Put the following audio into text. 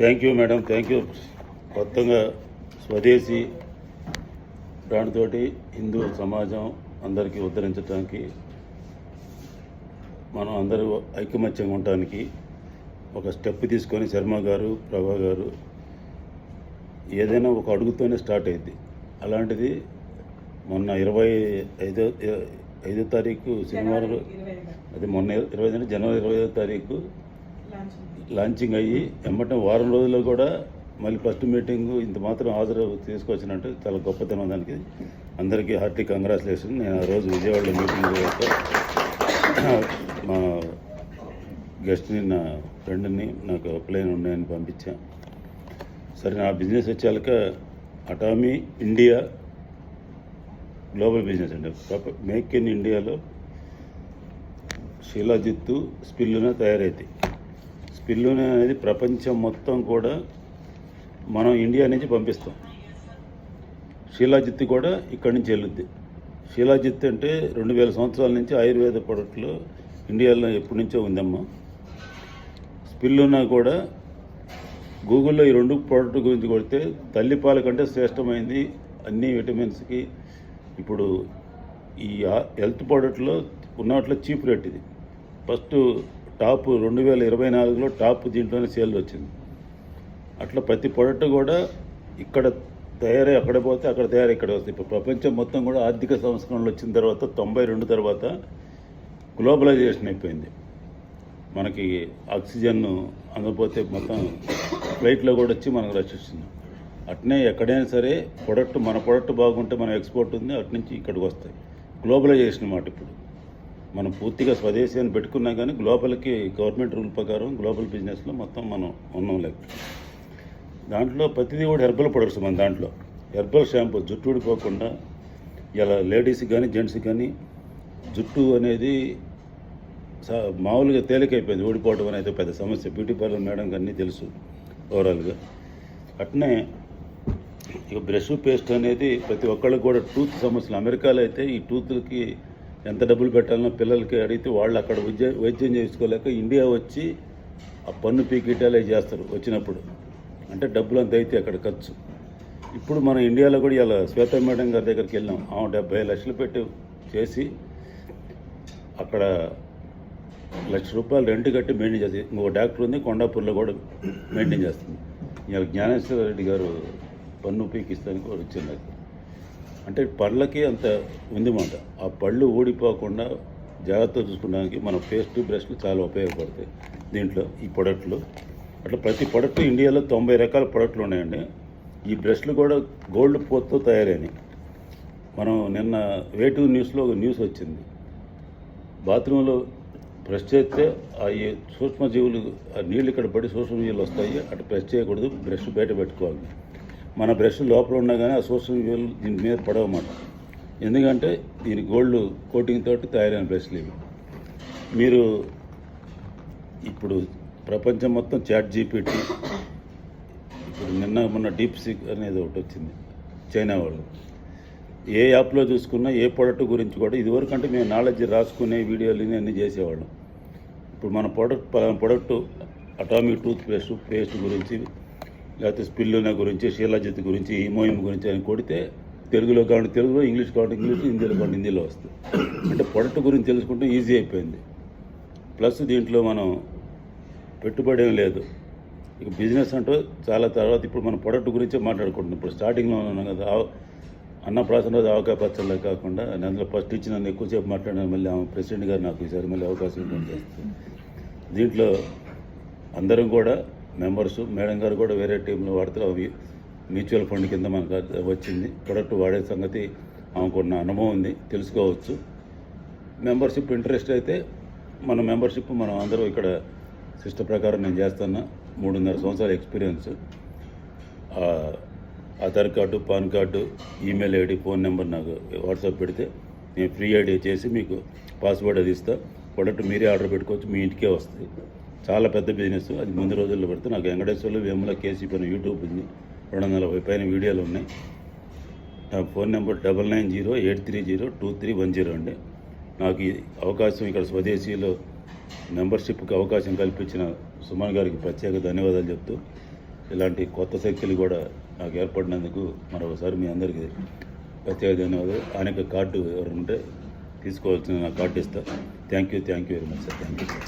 Thank you madam, thank you. కొత్తగా స్వదేశీ brand తోటి హిందూ సమాజం అందరికీ ఉద్ధరించడానికి, మనం అందరూ ఐకమత్యంగా ఉండటానికి ఒక స్టెప్ తీసుకొని శర్మ గారు, ప్రభా గారు ఏదైనా ఒక అడుగుతోనే స్టార్ట్ అయింది. అలాంటిది మొన్న 25వ తారీఖు శనివారం, అది మొన్న 25 జనవరి 25వ తారీఖు లాంచింగ్ అయ్యి ఎమ్మటం వారం రోజుల్లో కూడా మళ్ళీ ఫస్ట్ మీటింగు ఇంత మాత్రం హాజరు తీసుకొచ్చినట్టు చాలా గొప్పతనం. దానికి అందరికీ హార్టీ కంగ్రాచులేషన్. నేను ఆ రోజు విజయవాడలో మీటింగ్ మా గెస్ట్ని, నా ఫ్రెండ్ని నాకు ప్లేన్ ఉన్నాయని పంపించాను. సరే, నా బిజినెస్ వచ్చాక అటామీ ఇండియా గ్లోబల్ బిజినెస్ అండి. మేక్ ఇన్ ఇండియాలో శిలాజిత్తు స్పిల్లున తయారైతాయి. స్పిల్లున అనేది ప్రపంచం మొత్తం కూడా మనం ఇండియా నుంచి పంపిస్తాం. శిలాజిత్తు కూడా ఇక్కడి నుంచి వెళ్ళుద్ది. శిలాజిత్తు అంటే 2000 సంవత్సరాల నుంచి ఆయుర్వేద ప్రొడక్ట్లో ఇండియాలో ఎప్పటి నుంచో ఉందమ్మా. స్పిల్లున కూడా గూగుల్లో ఈ 2 ప్రోడక్ట్ గురించి కొడితే తల్లిపాల కంటే శ్రేష్టమైంది అన్ని విటమిన్స్కి. ఇప్పుడు ఈ హెల్త్ ప్రోడక్ట్లో ఉన్నట్లో చీప్ రేట్ ఇది. ఫస్ట్ టాప్ 2024లో టాప్ దీంట్లోనే సేల్ వచ్చింది. అట్లా ప్రతి ప్రోడక్ట్ కూడా ఇక్కడ తయారై అక్కడ పోతే అక్కడ తయారై ఇక్కడ వస్తాయి. ఇప్పుడు ప్రపంచం మొత్తం కూడా ఆర్థిక సంస్కరణలు వచ్చిన తర్వాత 92 తర్వాత గ్లోబలైజేషన్ అయిపోయింది. మనకి ఆక్సిజన్ అందకపోతే మొత్తం ఫ్లైట్లో కూడా వచ్చి మనకు రక్షిస్తుంది. అట్నే ఎక్కడైనా సరే ప్రొడక్ట్, మన ప్రొడక్ట్ బాగుంటే మన ఎక్స్పోర్ట్ ఉంది, అటు నుంచి ఇక్కడికి వస్తాయి. గ్లోబలైజేషన్ మాట. ఇప్పుడు మనం పూర్తిగా స్వదేశీ అని పెట్టుకున్నా కానీ గ్లోబల్కి గవర్నమెంట్ రూల్ ప్రకారం గ్లోబల్ బిజినెస్లో మొత్తం మనం ఉన్నాం. లేక దాంట్లో ప్రతిదీ కూడా హెర్బల్ ప్రొడక్ట్స్. మన దాంట్లో హెర్బల్ షాంపూ, జుట్టు ఊడిపోకుండా. ఇలా లేడీస్కి కానీ జెంట్స్కి కానీ జుట్టు అనేది మామూలుగా తేలికైపోయింది. ఊడిపోవడం అనేది పెద్ద సమస్య. బ్యూటీ పార్లర్ మేడంకి అన్నీ తెలుసు ఓవరాల్గా. అట్నే ఇక బ్రష్, పేస్ట్ అనేది ప్రతి ఒక్కళ్ళకి కూడా టూత్ సమస్యలు. అమెరికాలో అయితే ఈ టూత్లకి ఎంత డబ్బులు పెట్టాలనో పిల్లలకి అడిగితే వాళ్ళు అక్కడ వైద్యం చేసుకోలేక ఇండియా వచ్చి ఆ పన్ను పీకిటాలే చేస్తారు వచ్చినప్పుడు. అంటే డబ్బులు అంత అయితే అక్కడ ఖర్చు. ఇప్పుడు మనం ఇండియాలో కూడా ఇలా శ్వేత మేడం గారి దగ్గరికి వెళ్ళాం. ఆమె 70 లక్షలు పెట్టి చేసి అక్కడ ₹1,00,000 రెంట్ కట్టి మెయింటైన్ చేస్తుంది. ఇంకో డాక్టర్ ఉంది కొండాపూర్లో కూడా మెయింటైన్ చేస్తుంది. ఇవాళ జ్ఞానేశ్వర రెడ్డి గారు పన్ను పీకిస్తానికి కూడా వచ్చింది. అంటే పళ్ళకి అంత ఉంది మాట. ఆ పళ్ళు ఊడిపోకుండా జాగ్రత్తగా చూసుకోవడానికి మన పేస్ట్, బ్రష్లు చాలా ఉపయోగపడతాయి దీంట్లో ఈ ప్రొడక్ట్లు. అట్లా ప్రతి ప్రొడక్ట్ ఇండియాలో 90 రకాల ప్రొడక్ట్లు ఉన్నాయండి. ఈ బ్రష్లు కూడా గోల్డ్ పోత్తో తయారైనవి. మనం నిన్న వేటూ న్యూస్లో ఒక న్యూస్ వచ్చింది. బాత్రూంలో బ్రష్ చేస్తే ఆ సూక్ష్మజీవులు, ఆ నీళ్ళు ఇక్కడ పడి సూక్ష్మజీవులు వస్తాయి. అటు బ్రష్ చేయకూడదు, బ్రష్ బయట పెట్టుకోవాలి. మన బ్రష్ లోపల ఉన్నా కానీ ఆ సూక్ష్మజీవులు దీని మీద పడవన్నమాట. ఎందుకంటే దీని గోల్డ్ కోటింగ్ తోటి తయారైన బ్రష్లు ఇవి. మీరు ఇప్పుడు ప్రపంచం మొత్తం చాట్ జీపీటీ, ఇప్పుడు మొన్న డీప్ సీక్ అనేది ఒకటి వచ్చింది చైనా వాళ్ళు. ఏ యాప్లో చూసుకున్నా ఏ ప్రొడక్ట్ గురించి కూడా ఇదివరకు అంటే మేము నాలెడ్జ్ రాసుకునే వీడియోలు అన్నీ చేసేవాళ్ళం. ఇప్పుడు మన ప్రొడక్ట్ అటామిక్ టూత్ పేస్ట్ గురించి, లేకపోతే స్పిల్లునా గురించి, శీలాజిత్ గురించి, హిమోయిమ్ గురించి అని కొడితే తెలుగులో కావాలి తెలుగులో, ఇంగ్లీష్ కావాలి ఇంగ్లీష్, హిందీలో కావాలి హిందీలో వస్తుంది. అంటే ప్రొడక్ట్ గురించి తెలుసుకుంటే ఈజీ అయిపోయింది. ప్లస్ దీంట్లో మనం పెట్టుబడి ఏం లేదు. ఇక బిజినెస్ అంటూ చాలా తర్వాత ఇప్పుడు మన ప్రొడక్ట్ గురించే మాట్లాడుకుంటున్నాం. ఇప్పుడు స్టార్టింగ్లో ఉన్నాం కదా, అన్నప్రాసన రోజు ఆవకాయ పచ్చళ్ళ కాకుండా అందులో ఫస్ట్ ఇచ్చి నన్ను ఎక్కువసేపు మాట్లాడిన మళ్ళీ ఆమె ప్రెసిడెంట్ గారు నాకు ఈసారి మళ్ళీ అవకాశం చేస్తుంది. దీంట్లో అందరం కూడా మెంబర్స్, మేడం గారు కూడా వేరే టీంలో వాడుతూ మ్యూచువల్ ఫండ్ కింద మనకు వచ్చింది. ప్రొడక్ట్ వాడే సంగతి ఆమెకున్న అనుభవం ఉంది, తెలుసుకోవచ్చు. మెంబర్షిప్ ఇంట్రెస్ట్ అయితే మన మెంబర్షిప్ మనం అందరూ ఇక్కడ సిస్టమ్ ప్రకారం నేను చేస్తున్నా. 3.5 సంవత్సరాల experience. Aadhaar card, pan card, email ID, phone number నాకు వాట్సాప్ పెడితే నేను ఫ్రీ ఐడి చేసి మీకు పాస్వర్డ్ అది ఇస్తా. ప్రొడక్ట్ మీరే ఆర్డర్ పెట్టుకోవచ్చు, మీ ఇంటికే వస్తుంది. చాలా పెద్ద బిజినెస్. అది ముందు రోజుల్లో పెడితే నాకు వెంకటేశ్వర్లు, వేముల, కేసీపీ అని యూట్యూబ్ ఉంది. 240 పైన వీడియోలు ఉన్నాయి. నా ఫోన్ నెంబర్ 9908302310 అండి. నాకు ఈ అవకాశం ఇక్కడ స్వదేశీలో మెంబర్షిప్కి అవకాశం కల్పించిన సుమన్ గారికి ప్రత్యేక ధన్యవాదాలు చెప్తూ ఇలాంటి కొత్త శక్తులు కూడా నాకు ఏర్పడినందుకు మరొకసారి మీ అందరికీ ప్రత్యేక ధన్యవాదాలు. ఆయనకు కార్డు ఎవరు ఉంటే తీసుకోవాల్సిన నా కార్డు ఇస్తా. Thank you very much sir. Thank you sir.